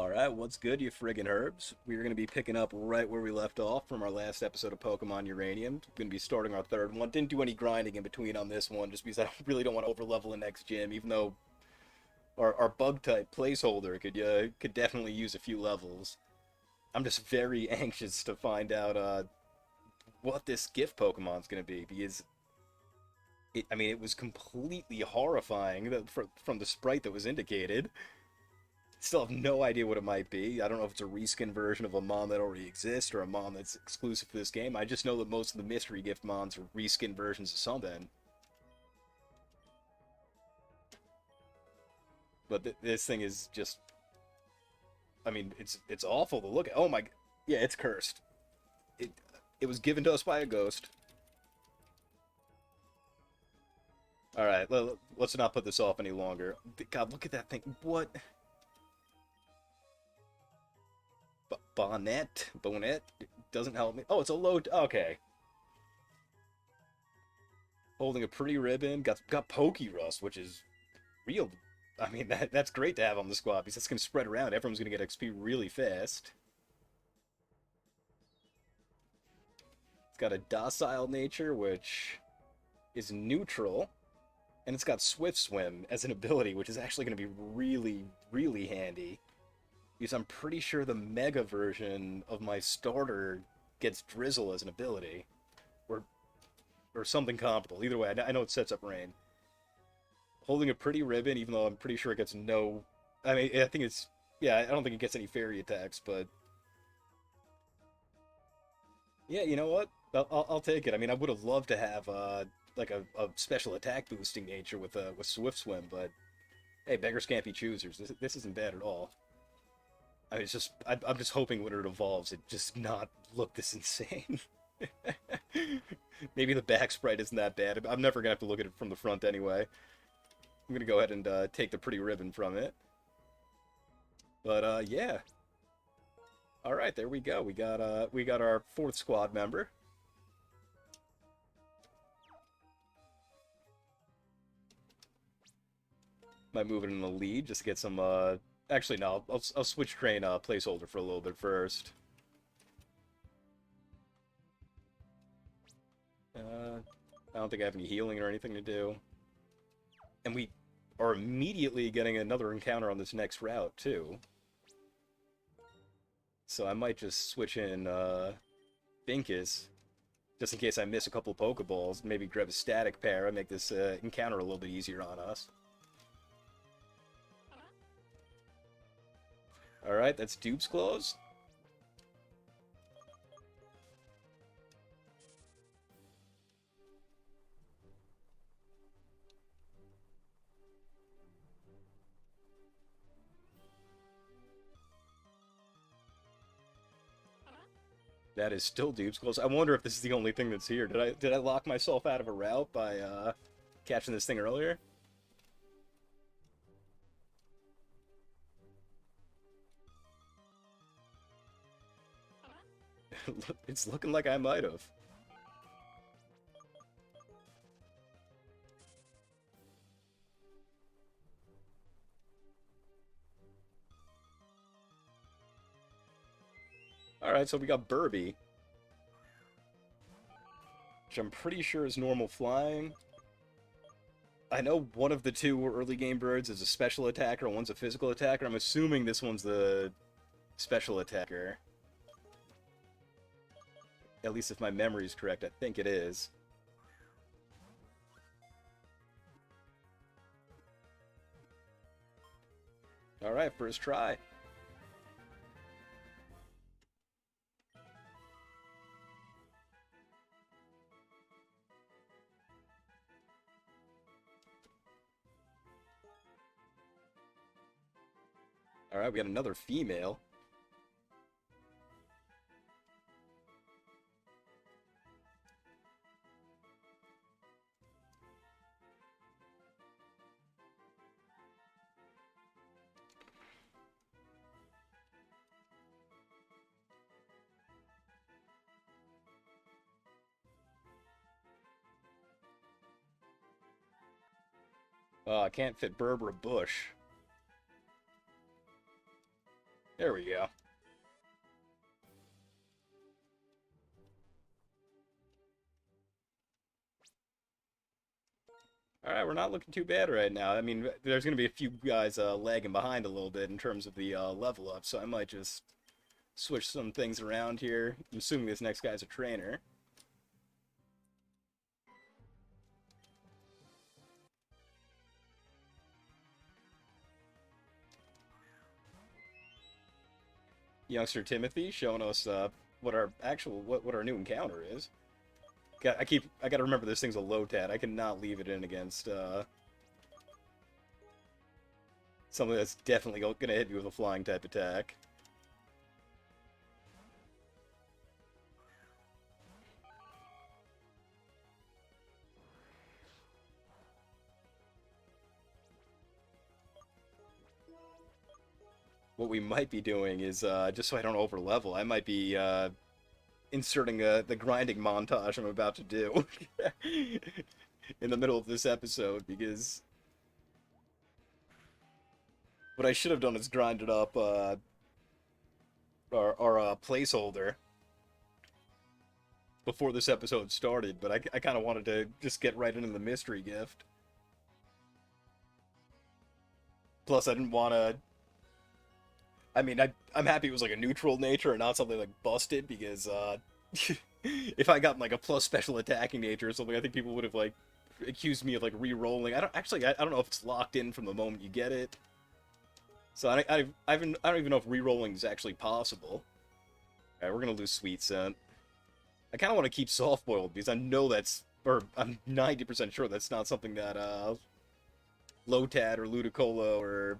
Alright, what's good, you friggin' herbs? We're going to be picking up right where we left off from our last episode of Pokemon Uranium. We're going to be starting our third one. Didn't do any grinding in between on this one, just because I really don't want to overlevel the next gym, even though our bug-type placeholder could definitely use a few levels. I'm just very anxious to find out what this gift Pokemon's going to be, because it was completely horrifying from the sprite that was indicated. Still have no idea what it might be. I don't know if it's a reskin version of a mon that already exists or a mon that's exclusive for this game. I just know that most of the mystery gift mons are reskin versions of something. But this thing is just... it's awful to look at. Oh my... Yeah, it's cursed. It, it was given to us by a ghost. Alright, let's not put this off any longer. God, look at that thing. What... Bonnet doesn't help me. Oh, it's a low. Okay. Holding a pretty ribbon. Got Pokey Rust, which is real. That's great to have on the squad because that's gonna spread around. Everyone's gonna get XP really fast. It's got a docile nature, which is neutral, and it's got Swift Swim as an ability, which is actually gonna be really, really handy. Because I'm pretty sure the Mega version of my starter gets Drizzle as an ability. Or something comparable. Either way, I know it sets up rain. Holding a pretty ribbon, even though I'm pretty sure it gets no... I think it's... Yeah, I don't think it gets any fairy attacks, but... Yeah, you know what? I'll take it. I would have loved to have, like a special attack boosting nature with Swift Swim, but... Hey, beggars can't be choosers. This isn't bad at all. I'm just hoping when it evolves, it just not look this insane. Maybe the back sprite isn't that bad. I'm never gonna have to look at it from the front anyway. I'm gonna go ahead and take the pretty ribbon from it. But yeah. All right, there we go. We got our fourth squad member. Might move it in the lead just to get some. Actually, no. I'll switch train placeholder for a little bit first. I don't think I have any healing or anything to do. And we are immediately getting another encounter on this next route, too. So I might just switch in Binkus, just in case I miss a couple of Pokeballs. Maybe grab a static pair and make this encounter a little bit easier on us. Alright, that's Dupes Clause. That is still Dupes Clause. I wonder if this is the only thing that's here. Did I lock myself out of a route by catching this thing earlier? It's looking like I might have. Alright, so we got Burby, which I'm pretty sure is normal flying. I know one of the two early game birds is a special attacker and one's a physical attacker. I'm assuming this one's the special attacker. At least if my memory is correct, I think it is. Alright, first try. Alright, we got another female. Oh, I can't fit Berber a bush. There we go. Alright, we're not looking too bad right now. I mean, there's going to be a few guys lagging behind a little bit in terms of the level up, so I might just switch some things around here. I'm assuming this next guy's a trainer. Youngster Timothy showing us what our new encounter is. I gotta remember this thing's a low tat. I cannot leave it in against something that's definitely gonna hit me with a flying type attack. What we might be doing is, just so I don't overlevel, I might be inserting the grinding montage I'm about to do in the middle of this episode, because what I should have done is grinded up our placeholder before this episode started, but I kind of wanted to just get right into the mystery gift. Plus, I didn't want to... I mean, I'm happy it was like a neutral nature and not something like busted, because if I got like a plus special attacking nature or something, I think people would have like accused me of like re-rolling. I don't know if it's locked in from the moment you get it. So I don't even know if re-rolling is actually possible. Alright, we're gonna lose Sweet Scent. I kind of want to keep Soft Boiled because I know I'm 90% sure that's not something that Lotad or Ludicolo or...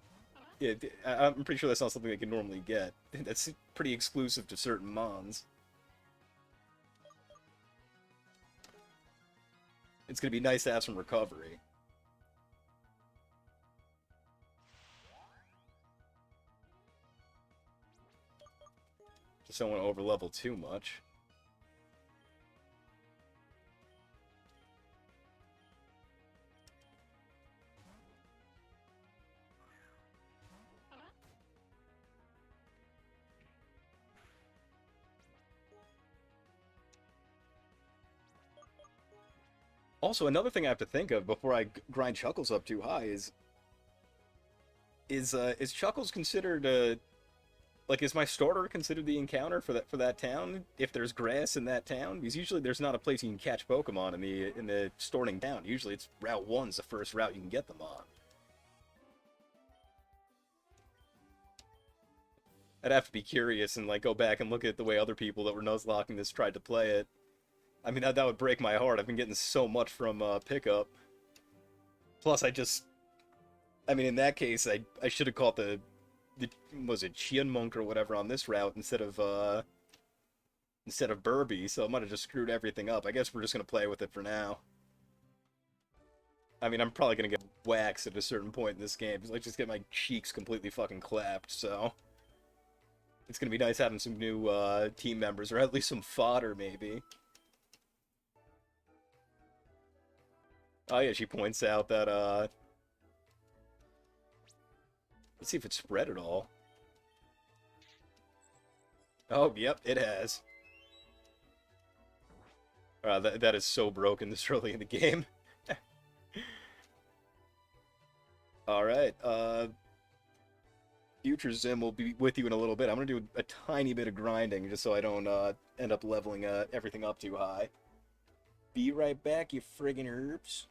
Yeah, I'm pretty sure that's not something they can normally get. That's pretty exclusive to certain mons. It's gonna be nice to have some recovery. Just don't want to overlevel too much. Also, another thing I have to think of before I grind Chuckles up too high is Chuckles considered like, is my starter considered the encounter for that town if there's grass in that town? Because usually there's not a place you can catch Pokemon in the starting town. Usually it's Route 1's the first route you can get them on. I'd have to be curious and like go back and look at the way other people that were Nuzlocking this tried to play it. I mean, that would break my heart. I've been getting so much from pickup. Plus, I mean, in that case, I should have caught the was it Chien or whatever on this route instead of Burby, so I might have just screwed everything up. I guess we're just gonna play with it for now. I mean, I'm probably gonna get waxed at a certain point in this game, because I just get my cheeks completely fucking clapped, so... It's gonna be nice having some new team members, or at least some fodder, maybe. Oh yeah, she points out that, let's see if it spread at all. Oh, yep, it has. That is so broken this early in the game. Alright, Future Zim will be with you in a little bit. I'm gonna do a tiny bit of grinding, just so I don't end up leveling everything up too high. Be right back, you friggin' herbs.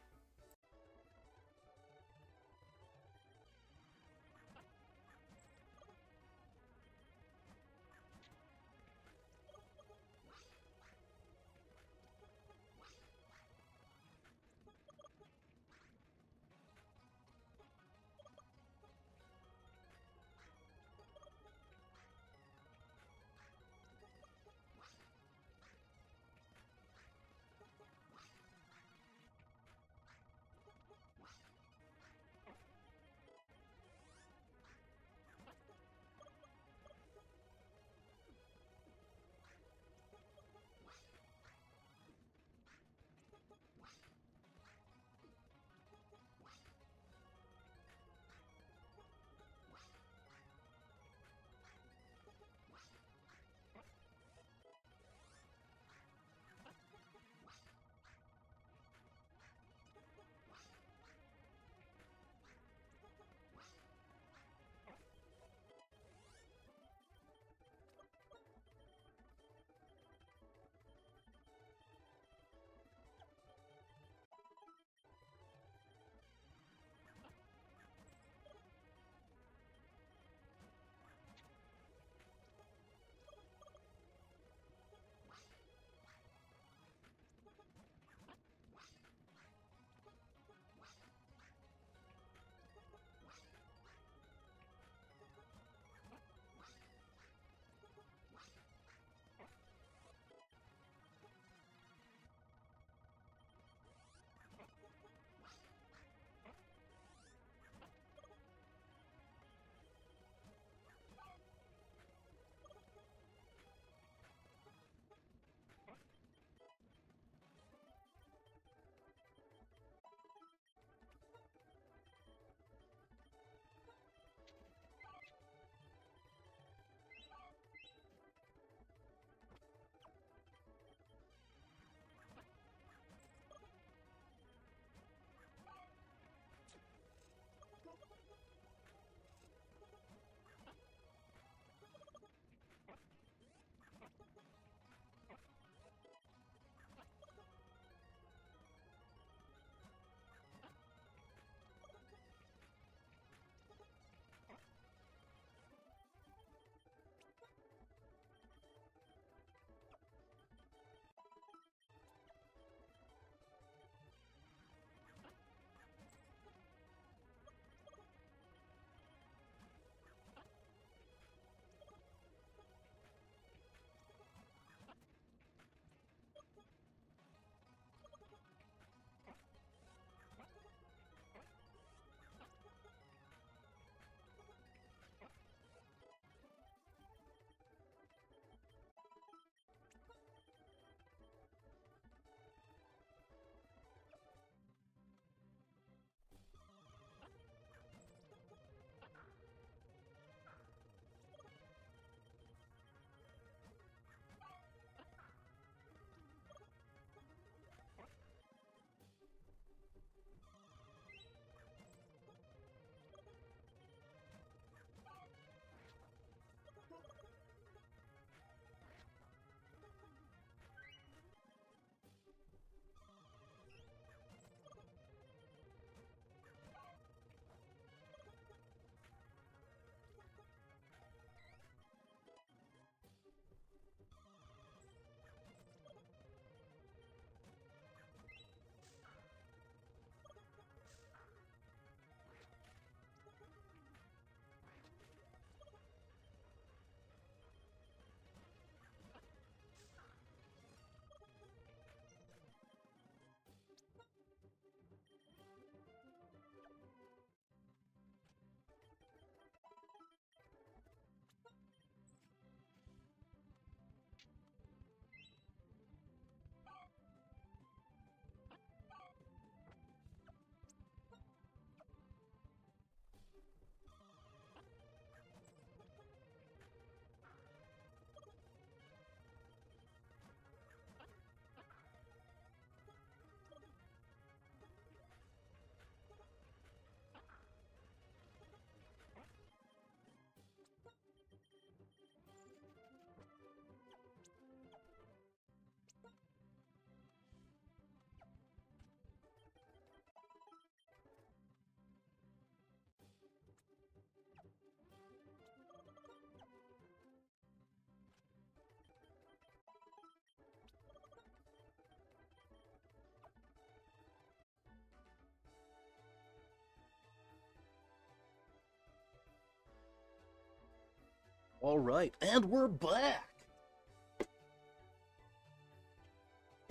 Alright, and we're back!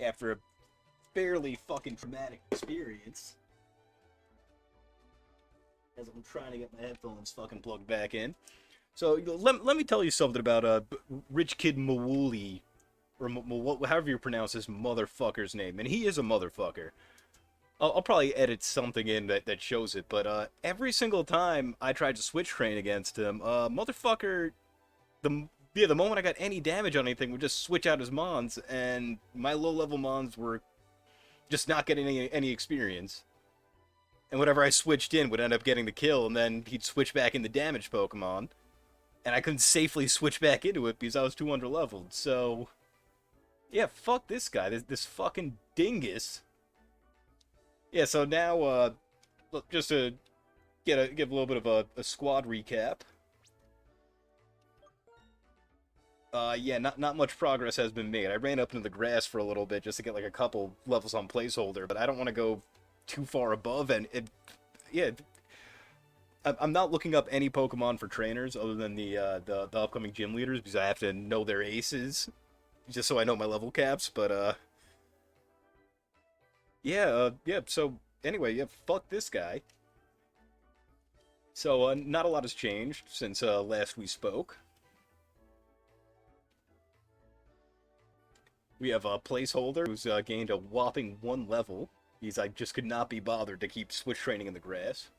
After a fairly fucking traumatic experience. As I'm trying to get my headphones fucking plugged back in. So, let me tell you something about Rich Kid Mawuli, or however you pronounce this motherfucker's name. And he is a motherfucker. I'll probably edit something in that shows it, but every single time I tried to switch train against him, motherfucker, the moment I got any damage on anything would just switch out his mons, and my low-level mons were just not getting any experience. And whatever I switched in would end up getting the kill, and then he'd switch back into damage Pokemon, and I couldn't safely switch back into it because I was too underleveled. So, yeah, fuck this guy, this fucking dingus. Yeah, so now, just to give a little bit of a squad recap. Yeah, not much progress has been made. I ran up into the grass for a little bit just to get like a couple levels on placeholder, but I don't want to go too far above, and yeah, I'm not looking up any Pokemon for trainers other than the upcoming gym leaders because I have to know their aces, just so I know my level caps. But yeah. So anyway, yeah, fuck this guy. So not a lot has changed since last we spoke. We have a placeholder who's gained a whopping 1 level. I just could not be bothered to keep switch training in the grass.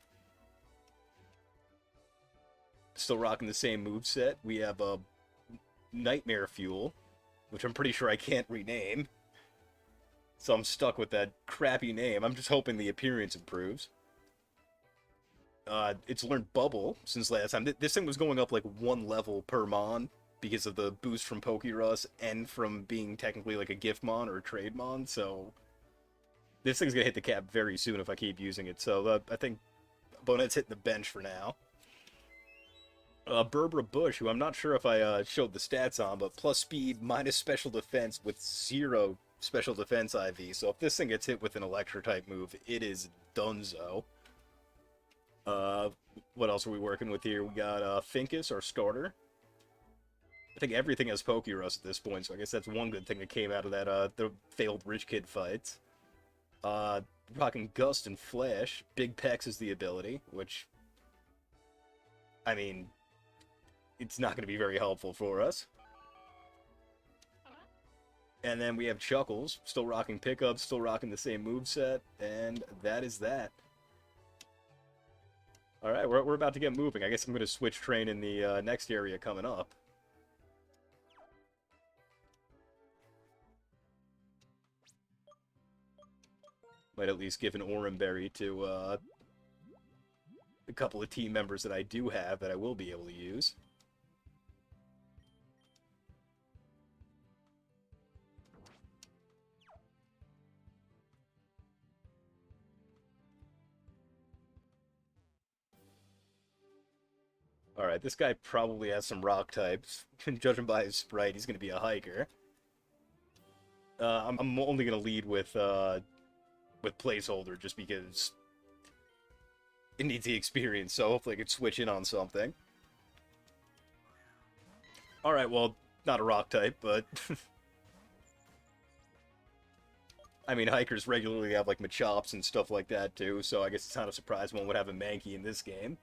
Still rocking the same moveset. We have a Nightmare Fuel, which I'm pretty sure I can't rename. So I'm stuck with that crappy name. I'm just hoping the appearance improves. It's learned Bubble since last time. This thing was going up like 1 level per Mon because of the boost from Pokerus and from being technically like a gift Mon or a trade Mon, so this thing's gonna hit the cap very soon if I keep using it. So I think Bonet's hitting the bench for now. Berbera Bush, who I'm not sure if I showed the stats on, but plus speed, minus special defense with 0 special defense IV. So if this thing gets hit with an Electro-type move, it is donezo. What else are we working with here? We got Finkus, our starter. I think everything has Pokerus at this point, so I guess that's one good thing that came out of that the failed Rich Kid fights. Rocking Gust and Flash. Big Pex is the ability, which, I mean, it's not going to be very helpful for us. And then we have Chuckles, still rocking pickups, still rocking the same moveset, and that is that. Alright, we're about to get moving. I guess I'm going to switch train in the next area coming up. Might at least give an Oran Berry to a couple of team members that I do have that I will be able to use. Alright, this guy probably has some rock types. Judging by his sprite, he's going to be a hiker. I'm only going to lead with placeholder just because it needs the experience, so hopefully I could switch in on something. Alright, well, not a rock type, but I mean, hikers regularly have, like, Machops and stuff like that, too, so I guess it's not a surprise one would have a Mankey in this game.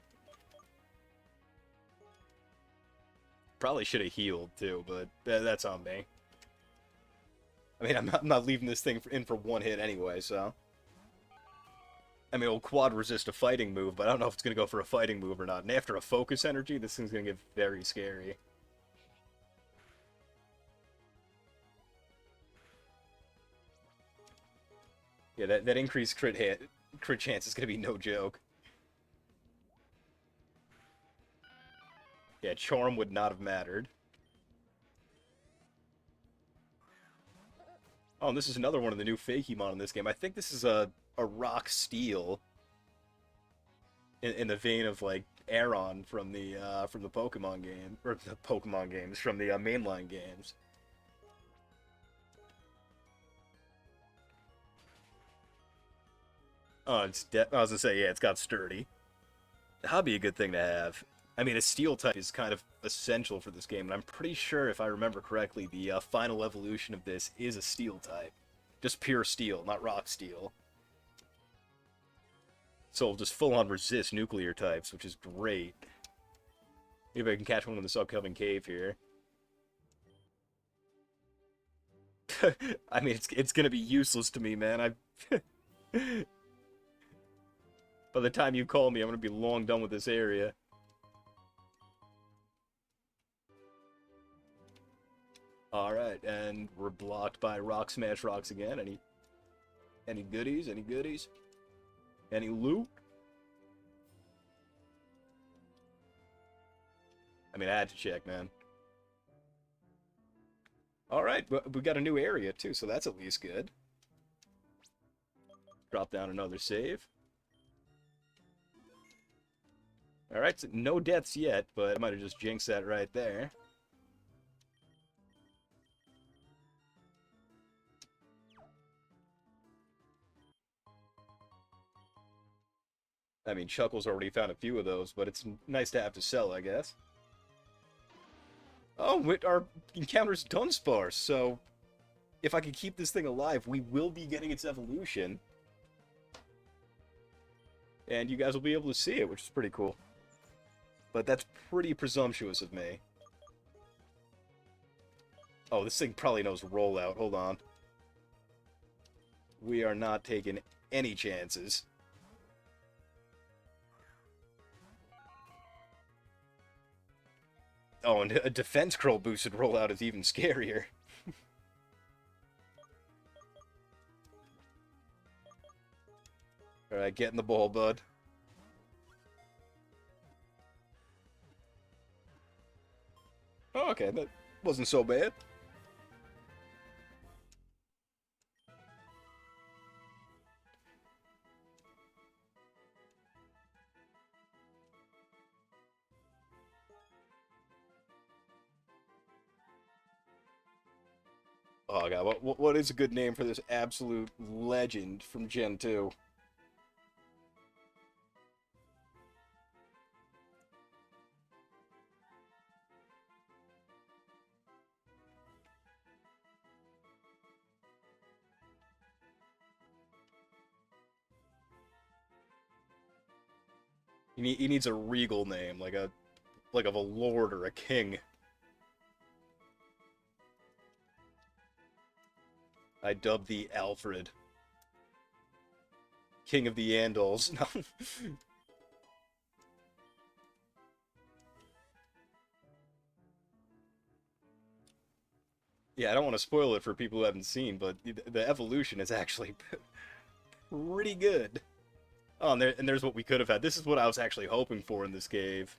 Probably should have healed, too, but that's on me. I mean, I'm not leaving this thing in for 1 hit anyway, so... I mean, it'll quad resist a fighting move, but I don't know if it's going to go for a fighting move or not. And after a focus energy, this thing's going to get very scary. Yeah, that increased crit chance is going to be no joke. Yeah, Charm would not have mattered. Oh, and this is another one of the new Fakemon in this game. I think this is a rock steel in the vein of like Aron from the Pokemon game, or the Pokemon games from the mainline games. Oh, I was gonna say, yeah, it's got sturdy. That'd be a good thing to have. I mean, a steel type is kind of essential for this game, and I'm pretty sure, if I remember correctly, the final evolution of this is a steel type. Just pure steel, not rock steel. So it'll just full-on resist nuclear types, which is great. Maybe I can catch one in this upcoming cave here. I mean, it's gonna be useless to me, man. By the time you call me, I'm gonna be long done with this area. Alright, and we're blocked by Rock Smash Rocks again. Any goodies? Any goodies? Any loot? I mean, I had to check, man. Alright, we got a new area, too, so that's at least good. Drop down another save. Alright, so no deaths yet, but I might have just jinxed that right there. I mean, Chuckle's already found a few of those, but it's nice to have to sell, I guess. Oh, our encounter's Dunsparce, so if I can keep this thing alive, we will be getting its evolution. And you guys will be able to see it, which is pretty cool. But that's pretty presumptuous of me. Oh, this thing probably knows rollout. Hold on. We are not taking any chances. Oh, and a defense curl boosted rollout is even scarier. Alright, get in the ball, bud. Oh, okay, that wasn't so bad. Oh god, what is a good name for this absolute legend from Gen 2? He needs a regal name, like of a lord or a king. I dub thee Alfred, King of the Andals. No. Yeah, I don't want to spoil it for people who haven't seen, but the evolution is actually pretty good. Oh, and there's what we could have had. This is what I was actually hoping for in this cave.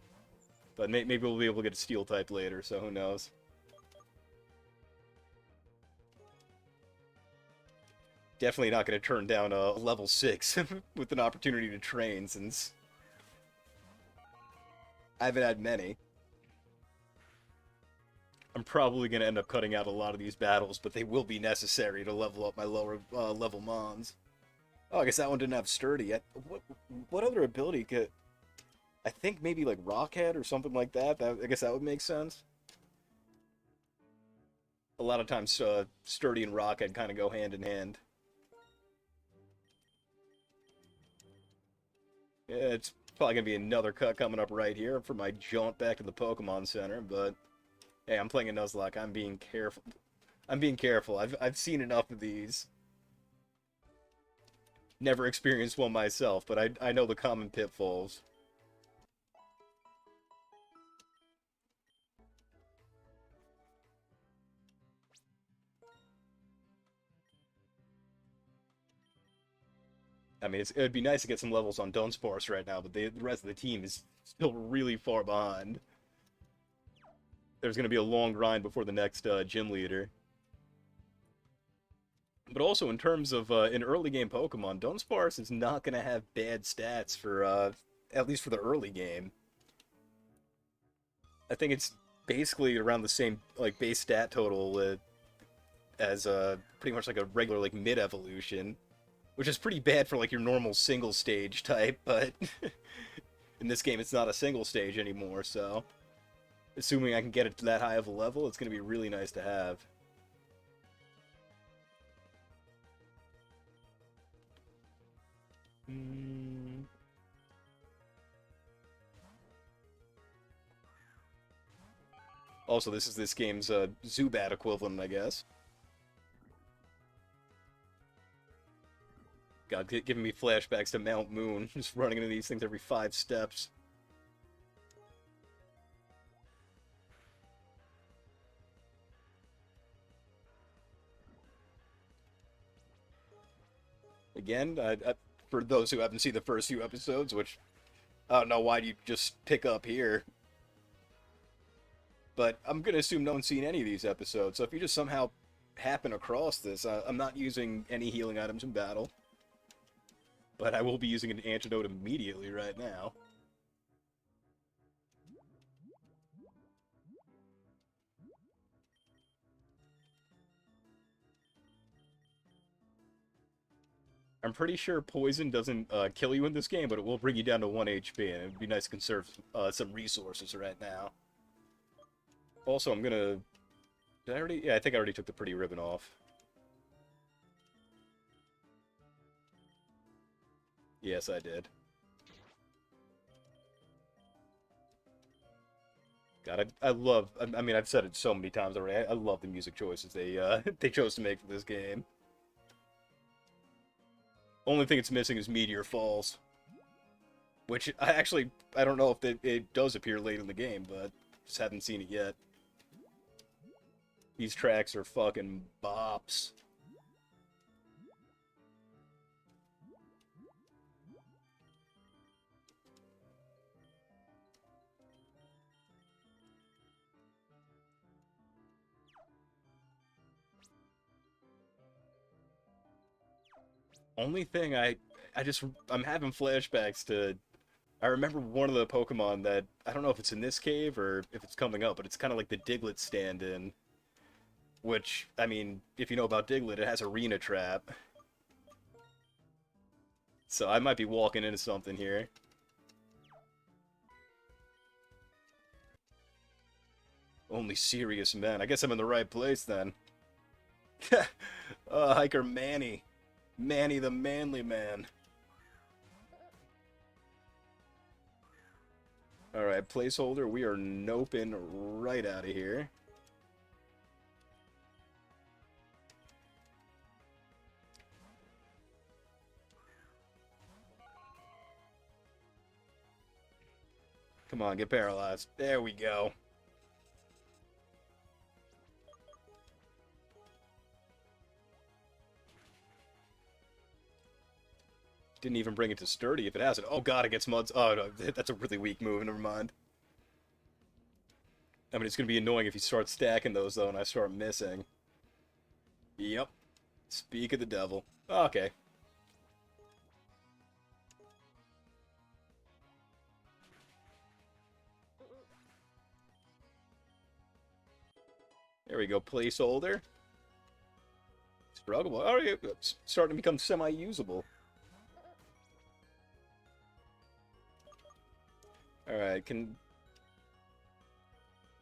But maybe we'll be able to get a steel type later, so who knows. Definitely not going to turn down a level 6 with an opportunity to train, since I haven't had many. I'm probably going to end up cutting out a lot of these battles, but they will be necessary to level up my lower level mons. Oh, I guess that one didn't have Sturdy. What other ability could... I think maybe like Rockhead or something like that. I guess that would make sense. A lot of times Sturdy and Rockhead kind of go hand in hand. Yeah, it's probably going to be another cut coming up right here for my jaunt back to the Pokemon Center, but hey, I'm playing a Nuzlocke. I'm being careful. I'm being careful. I've seen enough of these. Never experienced one myself, but I know the common pitfalls. I mean, it would be nice to get some levels on Dunsparce right now, but the rest of the team is still really far behind. There's going to be a long grind before the next gym leader. But also, in terms of an early game Pokemon, Dunsparce is not going to have bad stats for, at least for the early game. I think it's basically around the same, like, base stat total as pretty much like a regular, like, mid-evolution. Which is pretty bad for, like, your normal single-stage type, but... In this game, it's not a single stage anymore, so assuming I can get it to that high of a level, it's going to be really nice to have. Also, this is this game's Zubat equivalent, I guess. God, giving me flashbacks to Mount Moon, just running into these things every 5 steps. Again, for those who haven't seen the first few episodes, which I don't know why you just pick up here. But I'm going to assume no one's seen any of these episodes, so if you just somehow happen across this, I'm not using any healing items in battle. But I will be using an antidote immediately right now. I'm pretty sure poison doesn't kill you in this game, but it will bring you down to 1 HP, and it'd be nice to conserve some resources right now. Also, I'm gonna... Did I already? Yeah, I think I already took the pretty ribbon off. Yes, I did. God, I love... I mean, I've said it so many times already. I love the music choices they they chose to make for this game. Only thing it's missing is Meteor Falls. Which, I don't know if it does appear late in the game, but just haven't seen it yet. These tracks are fucking bops. Only thing I'm having flashbacks to... I remember one of the Pokemon that, I don't know if it's in this cave or if it's coming up, but it's kind of like the Diglett stand-in. Which, I mean, if you know about Diglett, it has Arena Trap. So I might be walking into something here. Only serious men. I guess I'm in the right place then. Hiker Manny. Manny the Manly Man. Alright, placeholder. We are noping right out of here. Come on, get paralyzed. There we go. Didn't even bring it to sturdy if it has it. Oh god, it gets muds. Oh no, that's a really weak move, never mind. I mean, it's gonna be annoying if you start stacking those though and I start missing. Yep. Speak of the devil. Okay. There we go, placeholder. Struggle. Oh, yeah, it's starting to become semi-usable. Alright,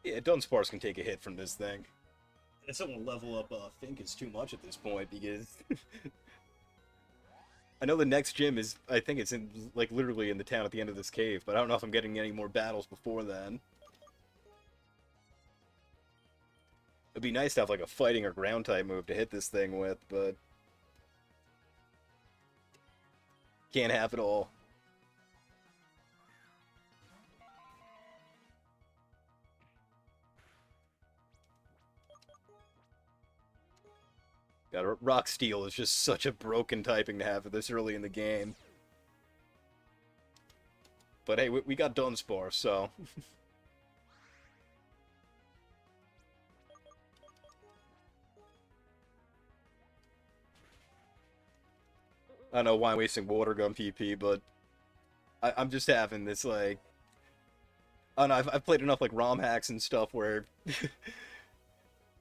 yeah, Dunsparce can take a hit from this thing. It's gonna level up Fink is too much at this point, because... I know the next gym is, I think it's in, like, literally in the town at the end of this cave, but I don't know if I'm getting any more battles before then. It'd be nice to have, like, a fighting or ground-type move to hit this thing with, but... Can't have it all. God, Rock Steel is just such a broken typing to have this early in the game. But hey, we got Dunsparce, so... I don't know why I'm wasting Water Gun PP, but... I'm just having this, like... I don't know, I've played enough, like, ROM hacks and stuff where...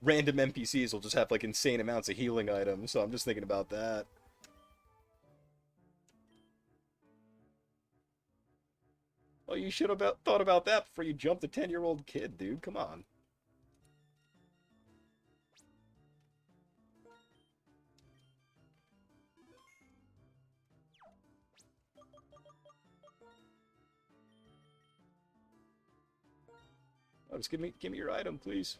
random NPCs will just have, like, insane amounts of healing items, so I'm just thinking about that. Well, you should have thought about that before you jumped a 10-year-old kid, dude. Come on. Oh, just give me your item, please.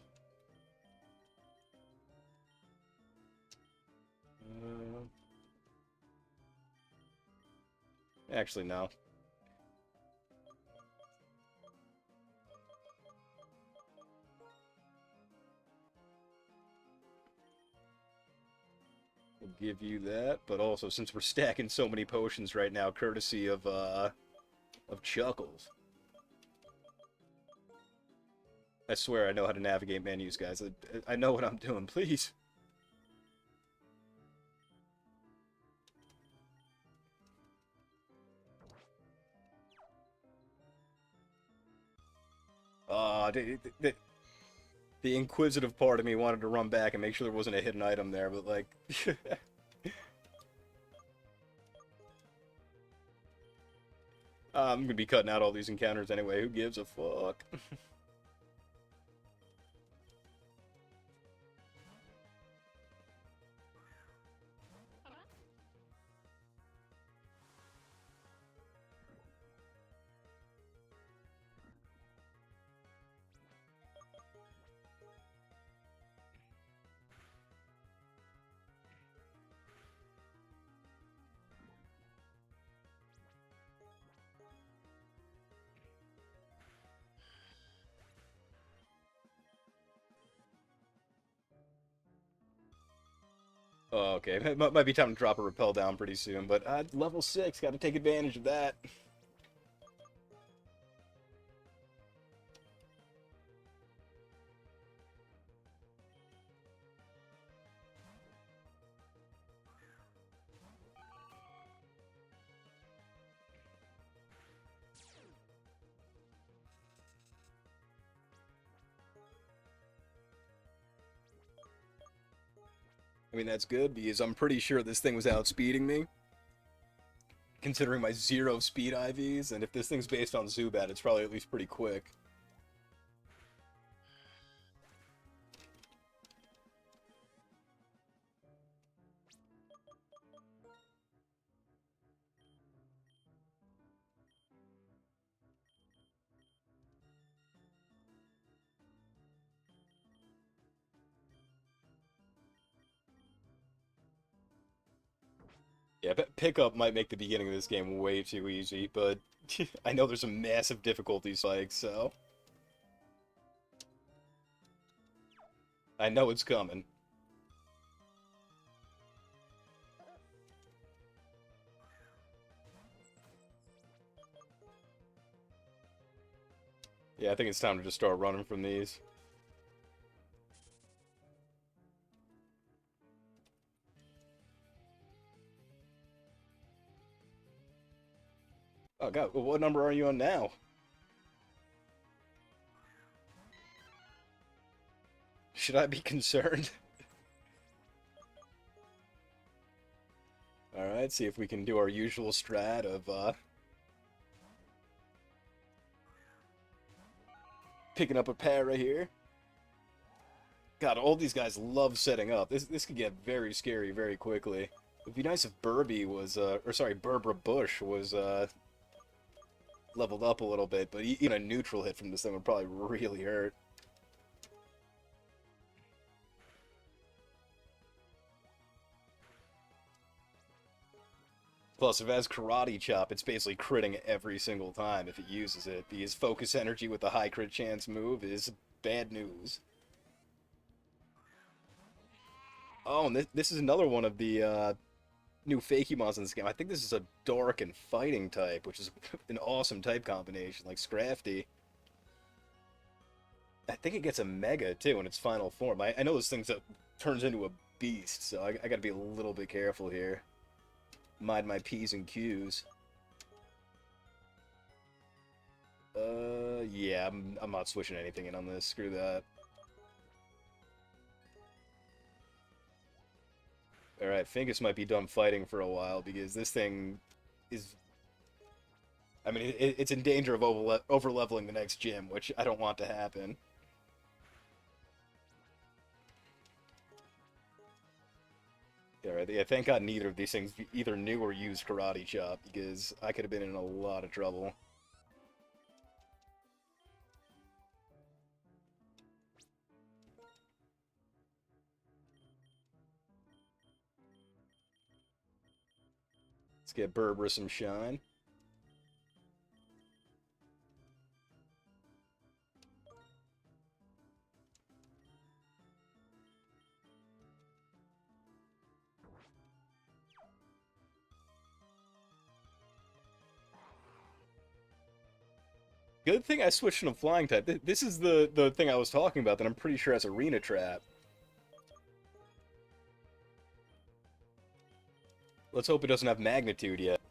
Actually, no. We'll give you that, but also since we're stacking so many potions right now, courtesy of Chuckles. I swear I know how to navigate menus, guys. I know what I'm doing, please. The inquisitive part of me wanted to run back and make sure there wasn't a hidden item there, but like... I'm gonna be cutting out all these encounters anyway, who gives a fuck? Oh, okay, it might be time to drop a rappel down pretty soon, but level 6, gotta take advantage of that. I mean, that's good, because I'm pretty sure this thing was outspeeding me, considering my 0 speed IVs, and if this thing's based on Zubat, it's probably at least pretty quick. Yeah, pickup might make the beginning of this game way too easy, but I know there's some massive difficulty spikes, so... I know it's coming. Yeah, I think it's time to just start running from these. Oh god, what number are you on now? Should I be concerned? Alright, see if we can do our usual strat of, picking up a para here. God, all these guys love setting up. This could get very scary very quickly. It'd be nice if Burby was, or sorry, Burbra Bush was, leveled up a little bit, but even a neutral hit from this thing would probably really hurt. Plus, if it has Karate Chop, it's basically critting every single time if it uses it, because Focus Energy with the high crit chance move is bad news. Oh, and this is another one of the new Fakemons in this game. I think this is a Dark and Fighting type, which is an awesome type combination, like Scrafty. I think it gets a Mega, too, in its final form. I know this thing turns into a beast, so I gotta be a little bit careful here. Mind my P's and Q's. Yeah, I'm not switching anything in on this. Screw that. Alright, Fingus might be done fighting for a while, because this thing is... I mean, it's in danger of over-leveling the next gym, which I don't want to happen. Yeah, right. Yeah, thank God neither of these things either knew or used Karate Chop, because I could have been in a lot of trouble. Let's get Berber some shine. Good thing I switched from flying type. This is the thing I was talking about that I'm pretty sure has Arena Trap. Let's hope it doesn't have Magnitude yet.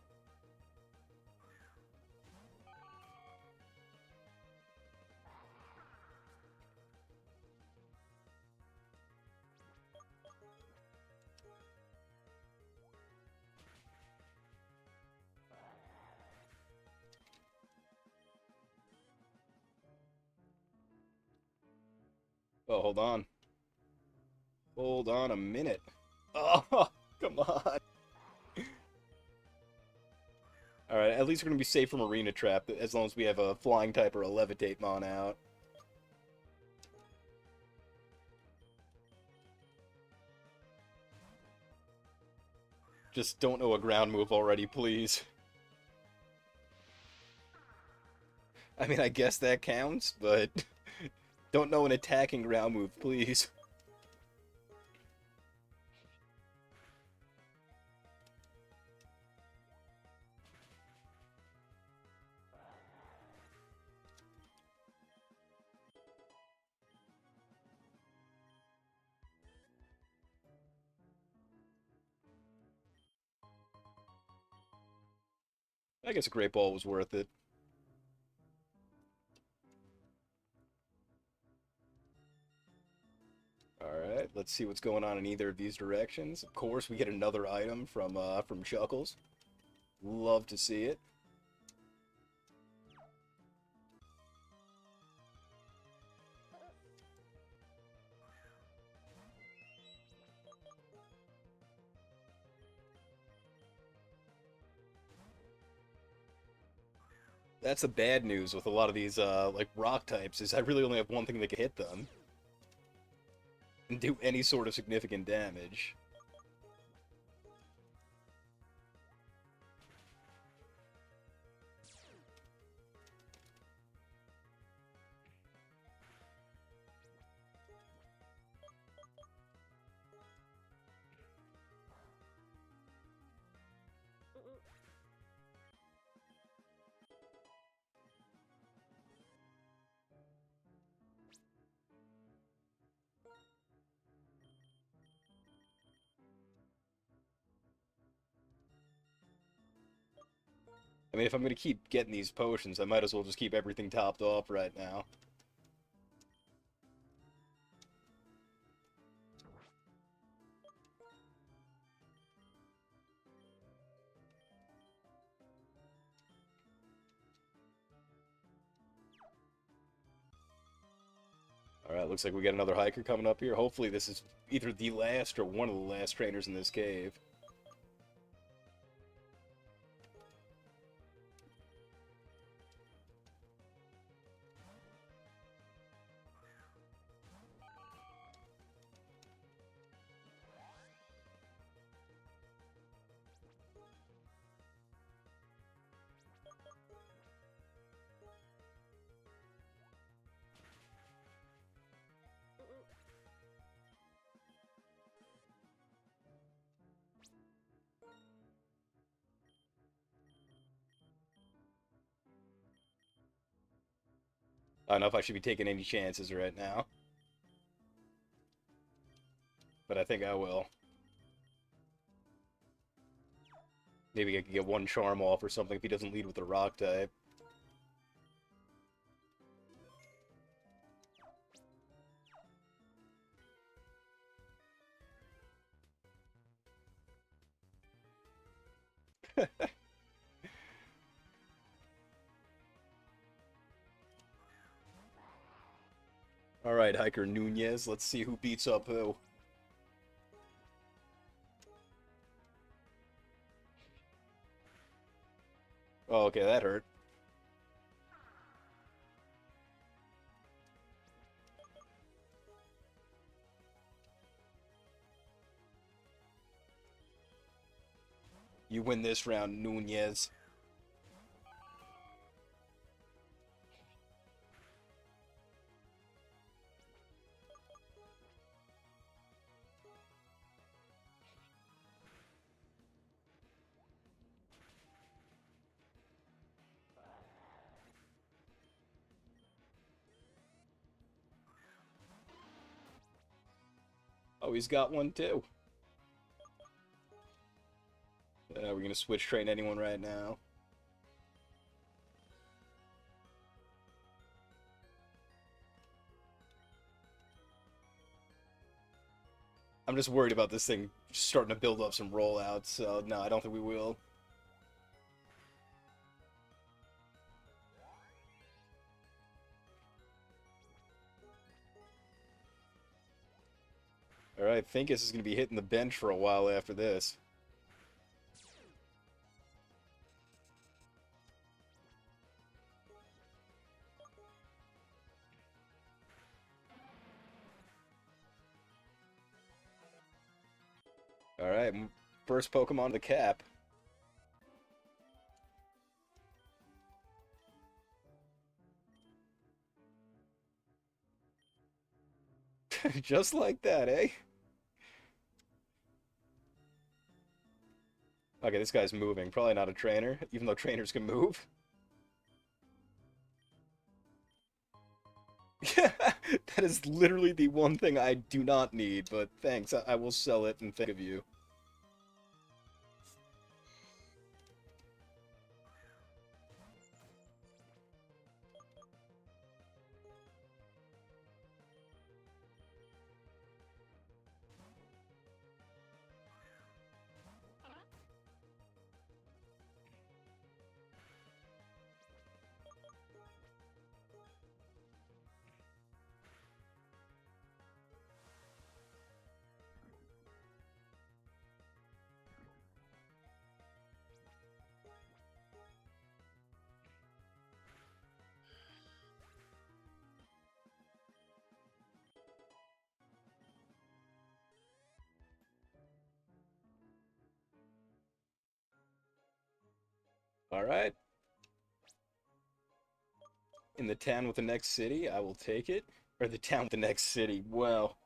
Oh, hold on. Hold on a minute. Oh, come on. Alright, at least we're going to be safe from Arena Trap as long as we have a Flying type or a Levitate Mon out. Just don't know a ground move already, please. I mean, I guess that counts, but don't know an attacking ground move, please. I guess a Great Ball was worth it. Alright, let's see what's going on in either of these directions. Of course, we get another item from Chuckles. Love to see it. That's the bad news with a lot of these, like, rock types, is I really only have one thing that can hit them. And do any sort of significant damage. I mean, if I'm gonna keep getting these potions, I might as well just keep everything topped off right now. Alright, looks like we got another hiker coming up here. Hopefully this is either the last or one of the last trainers in this cave. I don't know if I should be taking any chances right now. But I think I will. Maybe I could get one charm off or something if he doesn't lead with the rock type. Alright, Hiker Nunez, let's see who beats up who. Oh, okay, that hurt. You win this round, Nunez. Oh, he's got one too. We're gonna switch train anyone right now. I'm just worried about this thing starting to build up some rollouts, so no, I don't think we will. Alright, Finkus is going to be hitting the bench for a while after this. Alright, first Pokemon to the cap. Just like that, eh? Okay, this guy's moving. Probably not a trainer, even though trainers can move. That is literally the one thing I do not need, but thanks, I will sell it and think of you. Alright. In the town with the next city, I will take it. Or the town with the next city, well.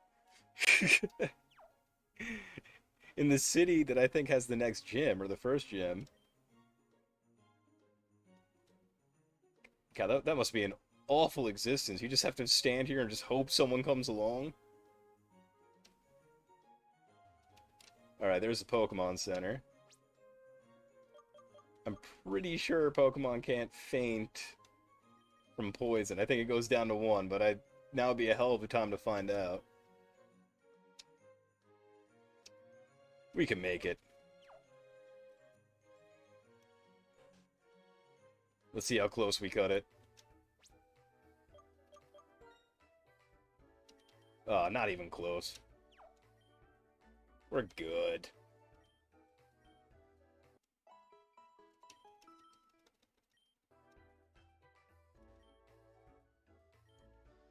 In the city that I think has the next gym, or the first gym. God, that must be an awful existence. You just have to stand here and just hope someone comes along. Alright, there's the Pokemon Center. I'm pretty sure Pokemon can't faint from poison. I think it goes down to 1, but now would be a hell of a time to find out. We can make it. Let's see how close we cut it. Oh, not even close. We're good.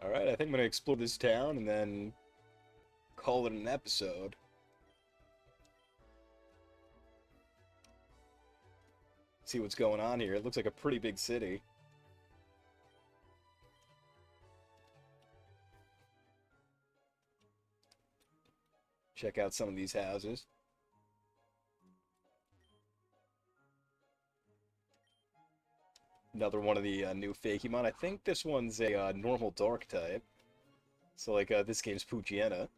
Alright, I think I'm gonna explore this town and then call it an episode. See what's going on here. It looks like a pretty big city. Check out some of these houses. Another one of the new Fakemon. I think this one's a normal dark type. So, like, this game's Poochyena.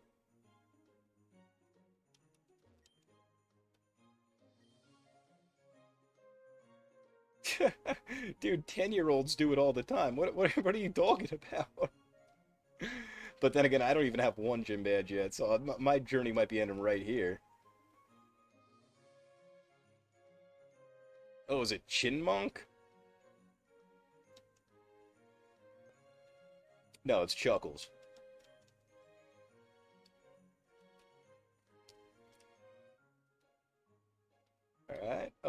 Dude, 10-year-olds do it all the time. What are you talking about? But then again, I don't even have one gym badge yet, so my journey might be ending right here. Oh, is it Chinmonk? No, it's Chuckles.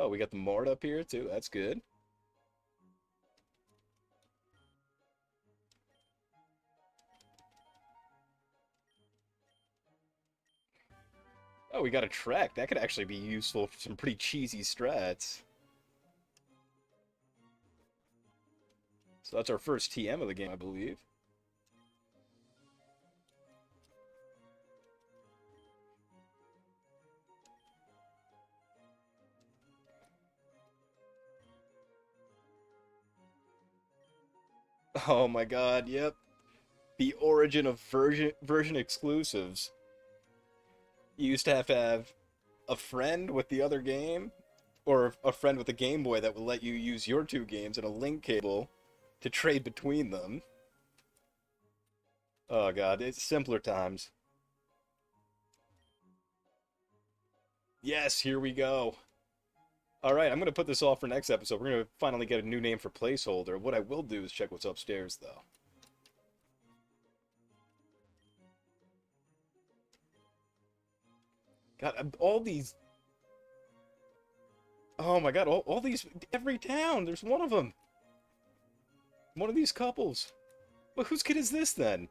Oh, we got the Mort up here too. That's good. Oh, we got a track. That could actually be useful for some pretty cheesy strats. So that's our first TM of the game, I believe. Oh my god, yep. The origin of version exclusives. You used to have a friend with the other game, or a friend with a Game Boy that would let you use your two games in a link cable to trade between them. Oh god, it's simpler times. Yes, here we go. Alright, I'm gonna put this off for next episode. We're gonna finally get a new name for placeholder. What I will do is check what's upstairs, though. God, all these... Oh my god, all these... Every town, there's one of them! One of these couples. Well, whose kid is this, then?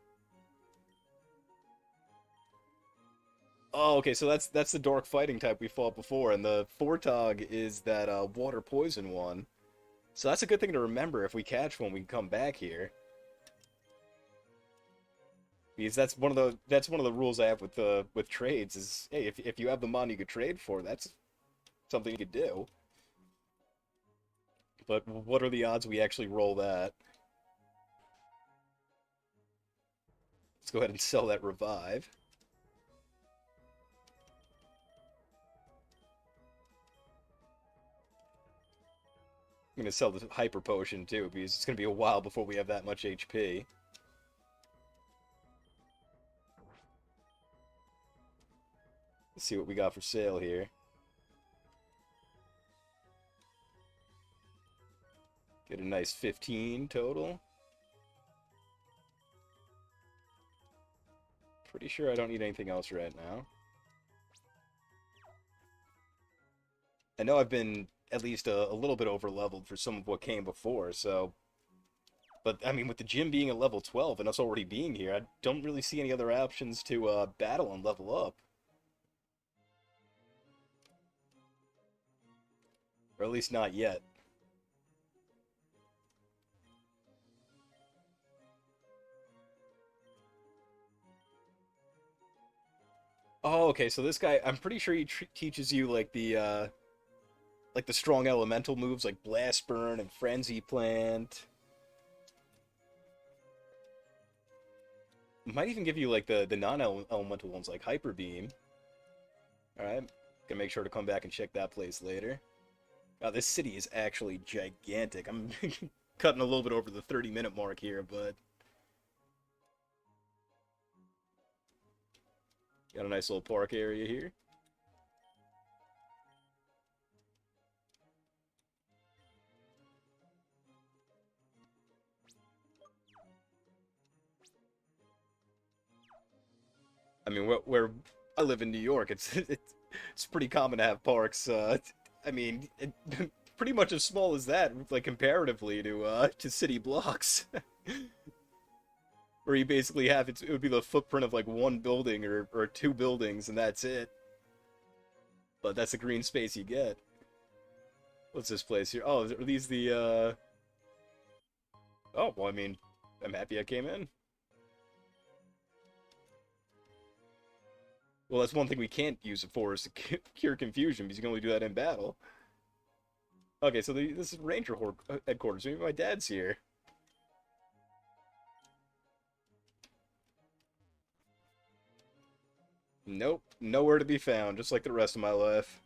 Oh, okay, so that's the dork fighting type we fought before, and the Fortog is that water poison one. So that's a good thing to remember if we catch one, we can come back here. Because that's one of the rules I have with trades is, hey, if you have the mon you could trade for, that's something you could do. But what are the odds we actually roll that? Let's go ahead and sell that revive. I'm gonna sell the hyper potion too, because it's gonna be a while before we have that much HP. Let's see what we got for sale here. Get a nice 15 total. Pretty sure I don't need anything else right now. I know I've been at least a little bit over-leveled for some of what came before, so... But, I mean, with the gym being at level 12 and us already being here, I don't really see any other options to battle and level up. Or at least not yet. Oh, okay, so this guy, I'm pretty sure he teaches you, like the strong elemental moves, like Blast Burn and Frenzy Plant. Might even give you, like, the non-elemental ones, like Hyper Beam. Alright, gonna make sure to come back and check that place later. Oh, this city is actually gigantic. I'm cutting a little bit over the 30-minute mark here, but... Got a nice little park area here. I mean, where I live in New York, it's pretty common to have parks. I mean, pretty much as small as that, like comparatively to city blocks, where you basically have it would be the footprint of like one building or two buildings, and that's it. But that's the green space you get. What's this place here? Oh, are these the? Oh, well, I mean, I'm happy I came in. Well, that's one thing we can't use it for is to cure confusion, because you can only do that in battle. Okay, so this is Ranger headquarters. Maybe my dad's here. Nope, nowhere to be found, just like the rest of my life.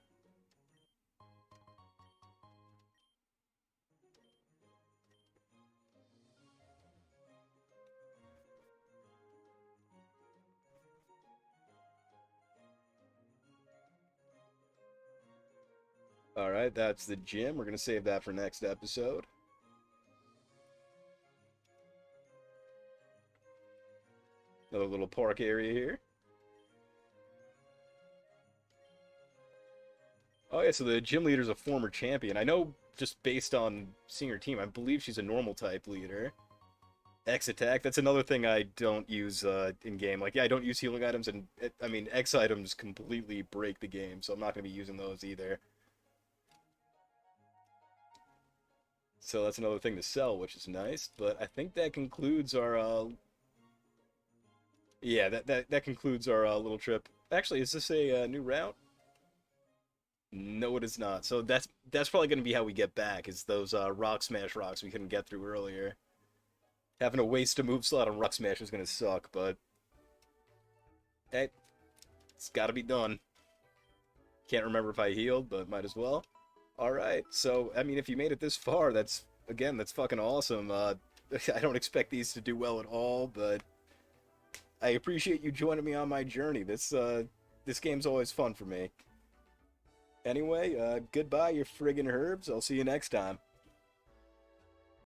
Alright, that's the gym. We're gonna save that for next episode. Another little park area here. Oh yeah, so the gym leader's a former champion. I know just based on seeing her team, I believe she's a normal type leader. X attack, that's another thing I don't use in game. Like, yeah, I don't use healing items, and I mean, X items completely break the game, so I'm not going to be using those either. So that's another thing to sell, which is nice. But I think that concludes our yeah, that concludes our little trip. Actually, is this a new route? No, it is not. So that's probably going to be how we get back. Is those rock smash rocks we couldn't get through earlier. Having to waste a move slot on rock smash is going to suck, but hey, it's got to be done. Can't remember if I healed, but might as well. All right. So I mean, if you made it this far, that's fucking awesome. I don't expect these to do well at all, but I appreciate you joining me on my journey. This game's always fun for me. Anyway, goodbye, you friggin' herbs. I'll see you next time.